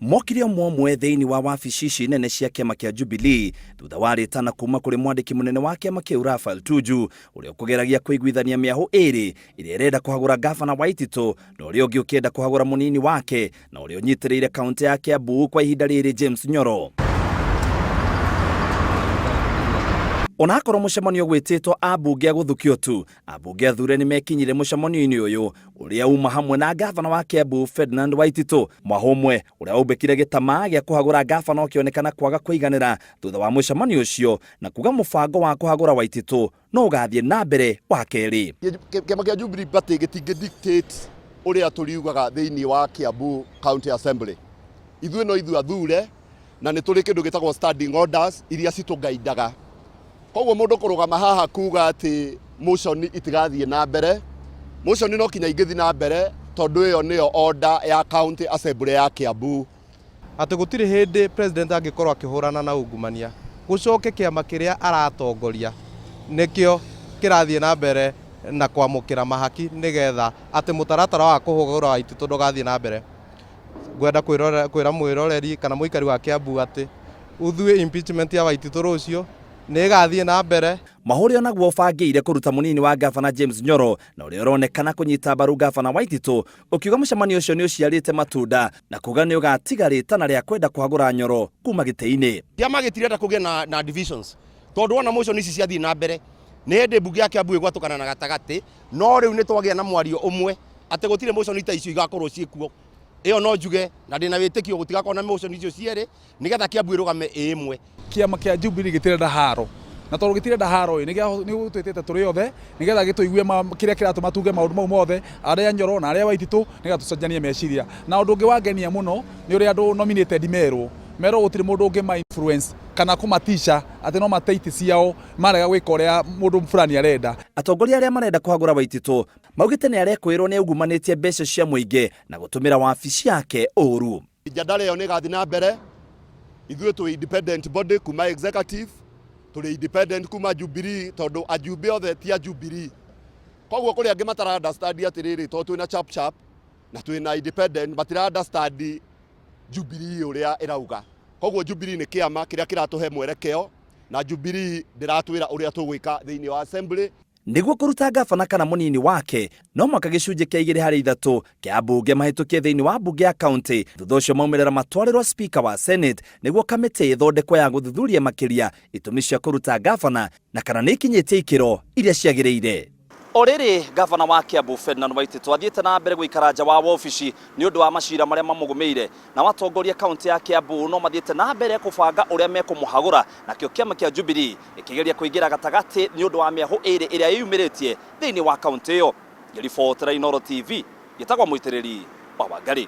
Mokire amwe thiini wa wabici nene cia kiama kia Jubilee thutha wa ritana kuma kuri mwandiki munene wa kiama kiu Rafael Tuju uria ukugeragia kuiguithania miahu iri iria irenda kuhagura gavana Waititu na uria ungi ukienda kuhagura munini wake na uria unyitiriire kaunti ya Kiambu kwa ihinda riri James Nyoro. Onakorwo mucemanio gwititwo ambunge a guthukio tu, ambunge athure ni mekinyire mucemanio-ini uyu uria uma hamwe na gavana wa Kiambu Ferdinand Waititu. Mwahumwe uria umbekire gitama gia kuhagura gavana ukionekana kwaga kwiganira thutha wa mucemanio ucio na kuga mubango wa kuhagura Waititu no ugathie na mbere wakeeri. Kiama kia Jubilee party gitingi dictate uria turiugaga thiini wa Kiambu County Assembly. Ithuĩ no ithuĩ athure na ni turi kindu gitagwo standing orders iria citungaidaga. Koguo mundu kurugama haha kuga ati motion itigathie na mbere, motion no kinya ingithi na mbere tondu iyo niyo order ya county assembly ya Kiambu. Ati gutiri hindi president angikorwo akihurana na ungumania, gucoke kiama kiria aratongoria nikio kirathie na mbere na kwamukira mahaki nigetha ati mutaratara wa kuhugura Waititu ndugathie na mbere. Ngwenda kwira mwiroreri kana muikari wa Kiambu ati uthui impeachment ya Waititu rucio negathie na mbere. Mahuri onaguo bangiire kuruta munini wa gavana James Nyoro na uria uronekana kunyita mbaru gavana Waititu, ukiuga mucemanio ucio ni uciarite matunda na kuga ni ugatiga ritana ria kwenda kuhagura Nyoro kuma gitei-ini. Kiama gitirenda kugia na divisions tondu wana motion ici ciathie na mbere ni hende bunge ya Kiambu igwatukana na gatagati, no riu ni twagia na mwario umwe ati gutire motion ita icio igakorwo ciekuo. Iyo no njuge na ndina witikio gutigakorwo na motion icio ciere nigetha Kiambu irugame imwe. Kiama kia Jubilee gitirenda haro na tondu gitirenda haro ni gwitwitite turi othe nigetha gituigue kiria kiratuma tuge maundu mau mothe aria Nyoro na aria Waititu nigetha tucenjanie meciria. Na undu ungi wangenia muno ni uria andu nominated mero gutiri mundu ungi ma influence kana kumatisha ati no mateiti ciao marega gwika uria mundu fulani arenda. Atongoria aria marenda kuhagura Waititu maugite ni arekwirwo ni ungumanitie mbeca cia muingi na gutumira wabici yake uru. Ijadala yo nigathi na mbere, ithuĩ tũ independent body kuma executive, tũrĩ independent kuma Jubilee tondu ajumbe othe ti a Jubilee. Koguo kuri angi matara understand atiriri to twina chap na twina independent matira understand Jubilee uria irauga. Koguo Jubilee ni kiama kiria kiratuhe mwerekeo na Jubilee ndiratwira uria tugwika thiini wa assembly. Niguo kuruta gavana kana munini wake no mwaka gicunje kia 2/3 kia ambunge mahitukie thiini wa bunge ya county. Thutha ucio maumirira matwarirwo speaker wa Senate niguo kamiti ithondekwo ya guthuthuria makiria itumi cia kuruta gavana na kana ni ikinyitie ikiro iria ciagiriire. Oriri gavana wa Kiambu Ferdinand Waititu athiete na mbere guikara nja wa ofici ni undu wa macira maria mamugumeire na watongoria kaunti ya Kiambu no mathiete na mbere kubanga uria mekumuhagura na kio kiama kia Jubilee ikigeria kuingira gatagati ni undu wa miahu iri iria yumiritie thiini wa kaunti iyo. Ngiribotera Inooro TV gitagwa muitiriri wa Wangari.